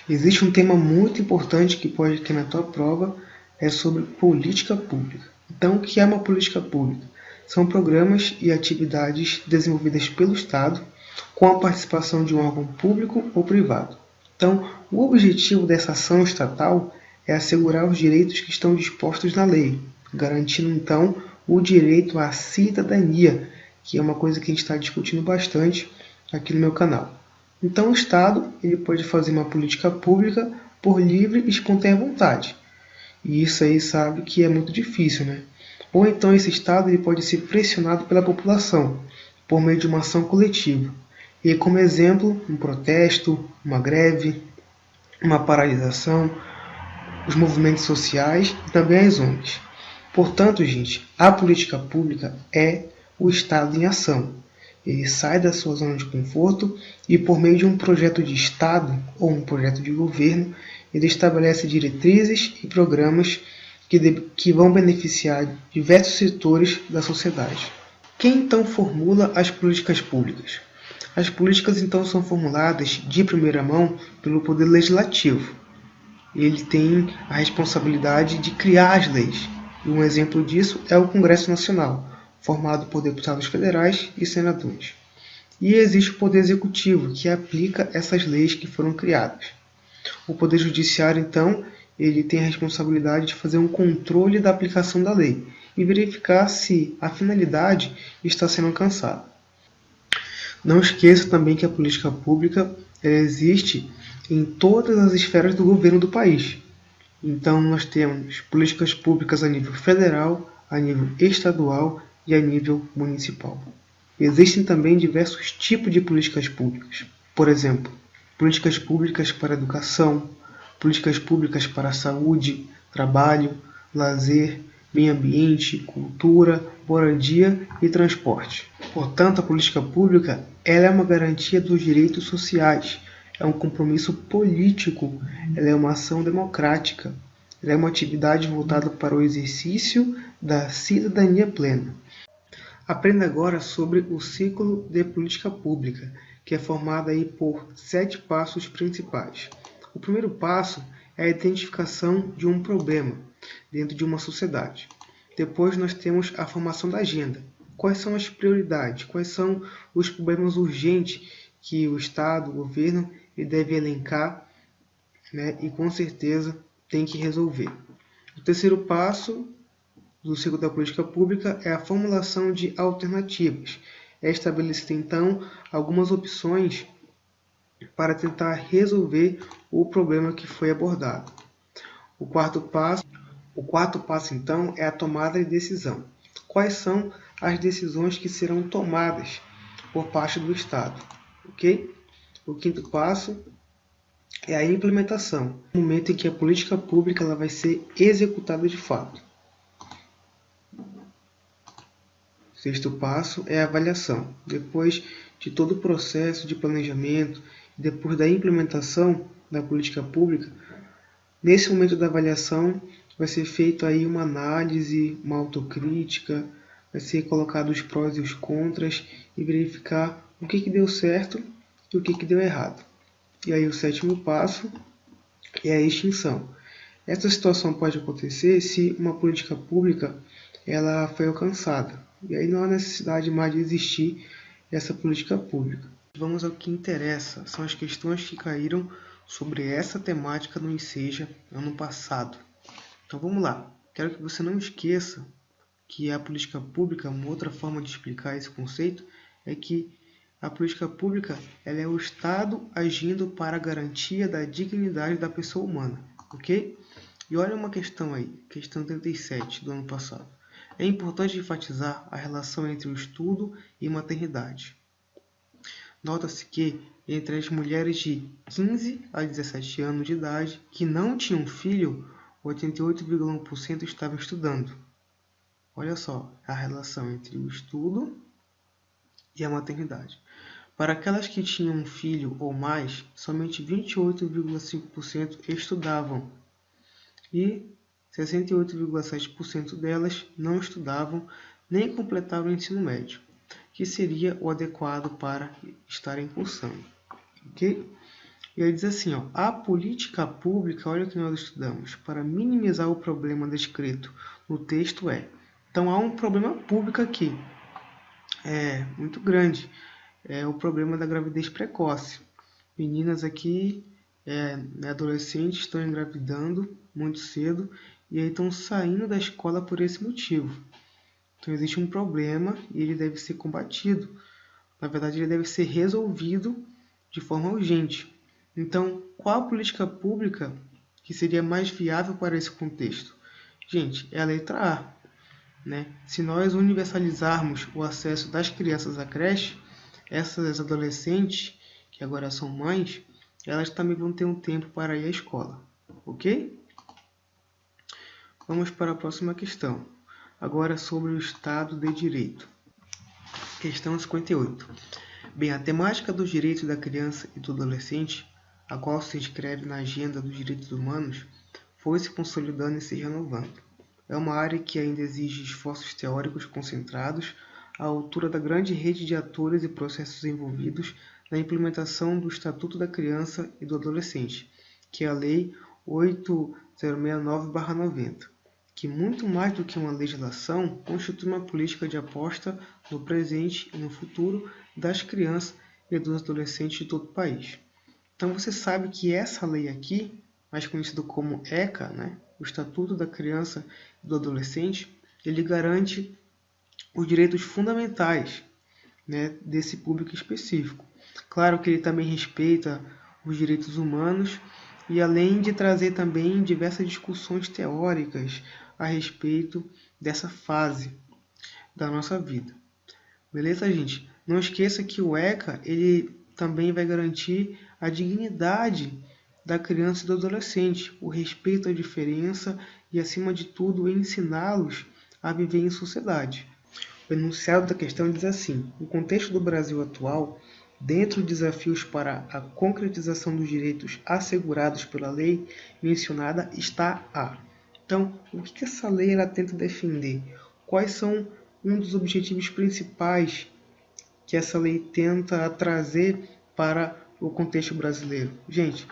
Existe um tema muito importante que pode ter na tua prova, é sobre política pública. Então, o que é uma política pública? São programas e atividades desenvolvidas pelo Estado com a participação de um órgão público ou privado. Então, o objetivo dessa ação estatal é assegurar os direitos que estão dispostos na lei, garantindo então o direito à cidadania, que é uma coisa que a gente está discutindo bastante aqui no meu canal. Então o Estado ele pode fazer uma política pública por livre e espontânea vontade. E isso aí sabe que é muito difícil, né? Ou então esse Estado ele pode ser pressionado pela população por meio de uma ação coletiva. E como exemplo, um protesto, uma greve, uma paralisação, os movimentos sociais e também as ONGs. Portanto, gente, a política pública é o Estado em ação. Ele sai da sua zona de conforto e, por meio de um projeto de Estado ou um projeto de governo, ele estabelece diretrizes e programas que vão beneficiar diversos setores da sociedade. Quem então formula as políticas públicas? As políticas então são formuladas de primeira mão pelo Poder Legislativo. Ele tem a responsabilidade de criar as leis. E um exemplo disso é o Congresso Nacional, formado por deputados federais e senadores. E existe o Poder Executivo, que aplica essas leis que foram criadas. O Poder Judiciário, então, ele tem a responsabilidade de fazer um controle da aplicação da lei e verificar se a finalidade está sendo alcançada. Não esqueça também que a política pública existe em todas as esferas do governo do país. Então, nós temos políticas públicas a nível federal, a nível estadual e a nível municipal. Existem também diversos tipos de políticas públicas. Por exemplo, políticas públicas para a educação, políticas públicas para a saúde, trabalho, lazer, meio ambiente, cultura, moradia e transporte. Portanto, a política pública ela é uma garantia dos direitos sociais, é um compromisso político, ela é uma ação democrática, ela é uma atividade voltada para o exercício da cidadania plena. Aprenda agora sobre o ciclo de política pública, que é formado aí por 7 passos principais. O primeiro passo é a identificação de um problema dentro de uma sociedade. Depois nós temos a formação da agenda. Quais são as prioridades? Quais são os problemas urgentes que o Estado, o governo, ele deve elencar, né, e com certeza tem que resolver. O terceiro passo do ciclo da política pública é a formulação de alternativas. É estabelecer, então, algumas opções para tentar resolver o problema que foi abordado. O quarto passo, então, é a tomada de decisão. Quais são as decisões que serão tomadas por parte do Estado? Ok? O quinto passo é a implementação, no momento em que a política pública ela vai ser executada de fato. O sexto passo é a avaliação. Depois de todo o processo de planejamento, depois da implementação da política pública, nesse momento da avaliação vai ser feita aí uma análise, uma autocrítica, vai ser colocado os prós e os contras e verificar o que deu certo e o que deu errado. E aí o sétimo passo é a extinção. Essa situação pode acontecer se uma política pública ela foi alcançada. E aí não há necessidade mais de existir essa política pública. Vamos ao que interessa, são as questões que caíram sobre essa temática no Enseja ano passado. Então vamos lá, quero que você não esqueça que a política pública, uma outra forma de explicar esse conceito, é que a política pública ela é o Estado agindo para a garantia da dignidade da pessoa humana, ok? E olha uma questão aí, questão 37 do ano passado. É importante enfatizar a relação entre o estudo e maternidade. Nota-se que, entre as mulheres de 15 a 17 anos de idade que não tinham filho, 88,1% estavam estudando. Olha só a relação entre o estudo e a maternidade. Para aquelas que tinham um filho ou mais, somente 28,5% estudavam e 68,7% delas não estudavam nem completavam o ensino médio, que seria o adequado para estarem cursando. Okay? E aí diz assim, ó, a política pública, olha o que nós estudamos, para minimizar o problema descrito no texto é. Então há um problema público aqui, muito grande, é o problema da gravidez precoce. Meninas aqui, adolescentes, estão engravidando muito cedo e aí estão saindo da escola por esse motivo. Então existe um problema e ele deve ser combatido. Na verdade, ele deve ser resolvido de forma urgente. Então, qual a política pública que seria mais viável para esse contexto? Gente, é a letra A. Né? Se nós universalizarmos o acesso das crianças à creche, essas adolescentes, que agora são mães, elas também vão ter um tempo para ir à escola. Ok? Vamos para a próxima questão. Agora sobre o Estado de Direito. Questão 58. Bem, a temática dos direitos da criança e do adolescente, a qual se inscreve na Agenda dos Direitos Humanos, foi se consolidando e se renovando. É uma área que ainda exige esforços teóricos concentrados à altura da grande rede de atores e processos envolvidos na implementação do Estatuto da Criança e do Adolescente, que é a Lei 8069/90, que muito mais do que uma legislação, constitui uma política de aposta no presente e no futuro das crianças e dos adolescentes de todo o país. Então você sabe que essa lei aqui, mais conhecido como ECA, né, o Estatuto da Criança e do Adolescente, ele garante os direitos fundamentais, né, desse público específico. Claro que ele também respeita os direitos humanos e além de trazer também diversas discussões teóricas a respeito dessa fase da nossa vida. Beleza, gente? Não esqueça que o ECA ele também vai garantir a dignidade da criança e do adolescente, o respeito à diferença e, acima de tudo, ensiná-los a viver em sociedade. O enunciado da questão diz assim: no contexto do Brasil atual, dentro dos desafios para a concretização dos direitos assegurados pela lei mencionada está a. Então, o que essa lei ela tenta defender? Quais são um dos objetivos principais que essa lei tenta trazer para o contexto brasileiro? Gente,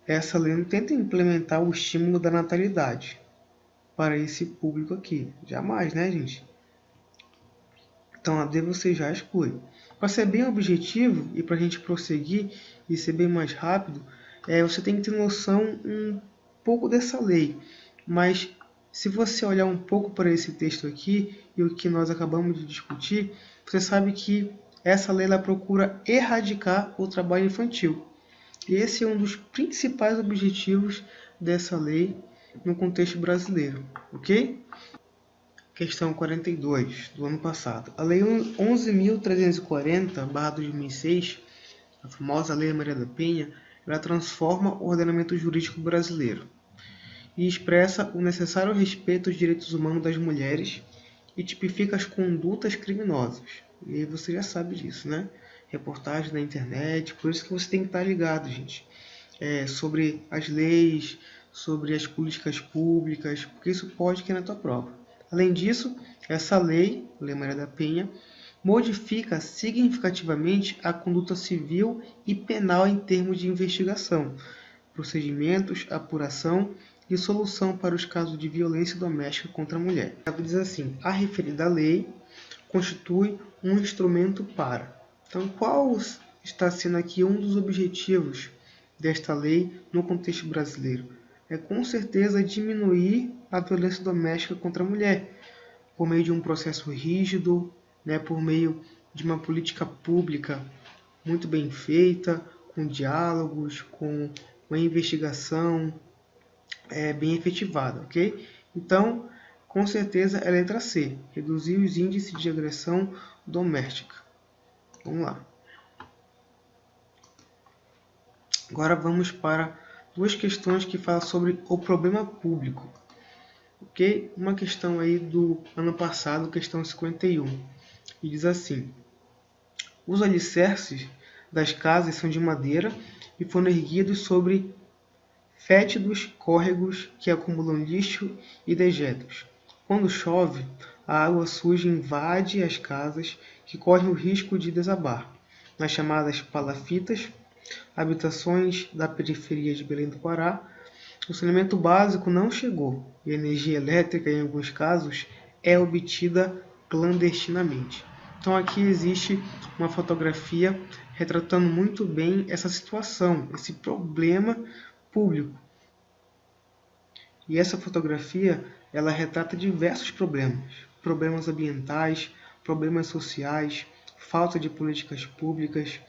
essa lei não tenta implementar o estímulo da natalidade para esse público aqui. Jamais, né, gente? Então, a D você já exclui. Para ser bem objetivo e para a gente prosseguir e ser bem mais rápido, você tem que ter noção um pouco dessa lei. Mas se você olhar um pouco para esse texto aqui e o que nós acabamos de discutir, você sabe que essa lei ela procura erradicar o trabalho infantil. E esse é um dos principais objetivos dessa lei no contexto brasileiro, ok? Questão 42, do ano passado. A Lei 11.340/2006, a famosa Lei Maria da Penha, ela transforma o ordenamento jurídico brasileiro e expressa o necessário respeito aos direitos humanos das mulheres e tipifica as condutas criminosas. E aí você já sabe disso, né? Reportagem na internet, por isso que você tem que estar ligado, gente. Sobre as leis, sobre as políticas públicas, porque isso pode cair na tua prova. Além disso, essa lei, Lei Maria da Penha, modifica significativamente a conduta civil e penal em termos de investigação, procedimentos, apuração e solução para os casos de violência doméstica contra a mulher. Ela diz assim: a referida lei constitui um instrumento para. Então, qual está sendo aqui um dos objetivos desta lei no contexto brasileiro? É com certeza diminuir a violência doméstica contra a mulher, por meio de um processo rígido, né, por meio de uma política pública muito bem feita, com diálogos, com uma investigação bem efetivada, ok? Então, com certeza é a letra C, reduzir os índices de agressão doméstica. Vamos lá. Agora vamos para duas questões que falam sobre o problema público. Ok? Uma questão aí do ano passado, questão 51, e diz assim: os alicerces das casas são de madeira e foram erguidos sobre fétidos córregos que acumulam lixo e dejetos. Quando chove, a água suja invade as casas que correm o risco de desabar nas chamadas palafitas, Habitações da periferia de Belém do Pará, o saneamento básico não chegou e a energia elétrica, em alguns casos, é obtida clandestinamente. Então aqui existe uma fotografia retratando muito bem essa situação, esse problema público. E essa fotografia, ela retrata diversos problemas ambientais, problemas sociais, falta de políticas públicas,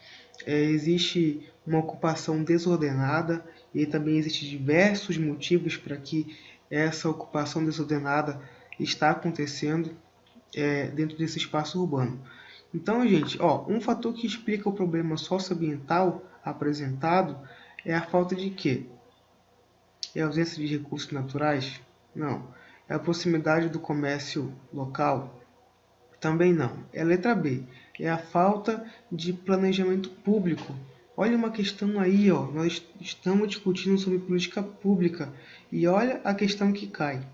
existe uma ocupação desordenada e também existem diversos motivos para que essa ocupação desordenada está acontecendo dentro desse espaço urbano. Então, gente, um fator que explica o problema socioambiental apresentado é a falta de quê? É a ausência de recursos naturais? Não. É a proximidade do comércio local? Também não. É a letra B. É a falta de planejamento público. Olha uma questão aí, nós estamos discutindo sobre política pública e olha a questão que cai.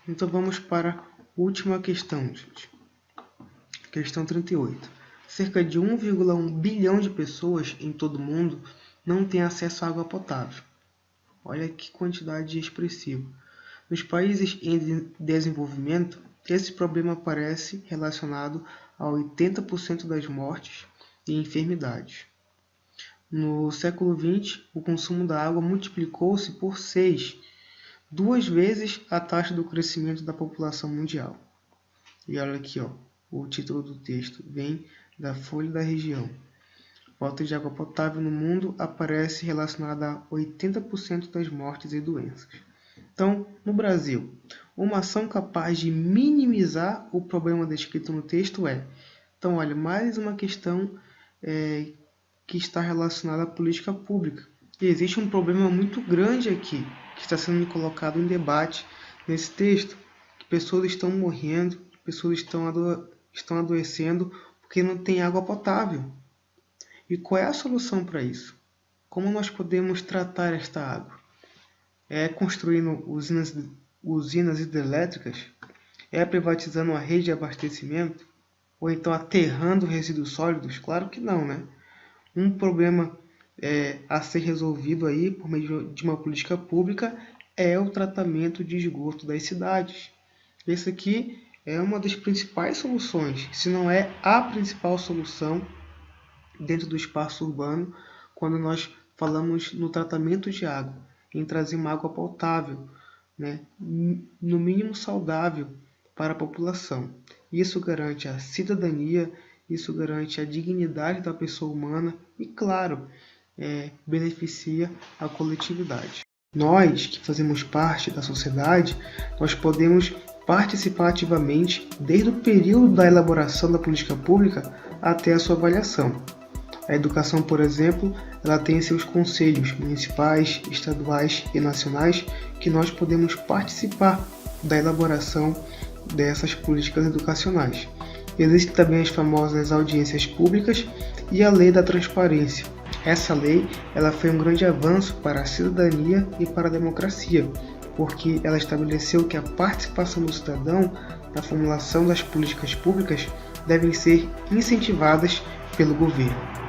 Então vamos para a última questão, gente. Questão 38. Cerca de 1,1 bilhão de pessoas em todo o mundo não têm acesso à água potável. Olha que quantidade expressiva. Nos países em desenvolvimento, esse problema aparece relacionado a 80% das mortes e enfermidades. No século XX, o consumo da água multiplicou-se por 6, 2 vezes a taxa do crescimento da população mundial. E olha aqui, o título do texto vem da Folha da Região. Falta de água potável no mundo aparece relacionada a 80% das mortes e doenças. Então, no Brasil, uma ação capaz de minimizar o problema descrito no texto é... Então, olha, mais uma questão que está relacionada à política pública. E existe um problema muito grande aqui, que está sendo colocado em debate nesse texto, que pessoas estão morrendo, pessoas estão adoecendo porque não tem água potável. E qual é a solução para isso? Como nós podemos tratar esta água? É construindo usinas hidrelétricas? É privatizando a rede de abastecimento? Ou então aterrando resíduos sólidos? Claro que não, né? Um problema a ser resolvido aí por meio de uma política pública é o tratamento de esgoto das cidades. Esse aqui é uma das principais soluções, se não é a principal solução dentro do espaço urbano, quando nós falamos no tratamento de água, em trazer uma água potável, né, no mínimo saudável para a população. Isso garante a cidadania, isso garante a dignidade da pessoa humana e, claro, beneficia a coletividade. Nós, que fazemos parte da sociedade, nós podemos participar ativamente desde o período da elaboração da política pública até a sua avaliação. A educação, por exemplo, ela tem seus conselhos municipais, estaduais e nacionais que nós podemos participar da elaboração dessas políticas educacionais. Existem também as famosas audiências públicas e a lei da transparência. Essa lei ela foi um grande avanço para a cidadania e para a democracia, porque ela estabeleceu que a participação do cidadão na formulação das políticas públicas devem ser incentivadas pelo governo.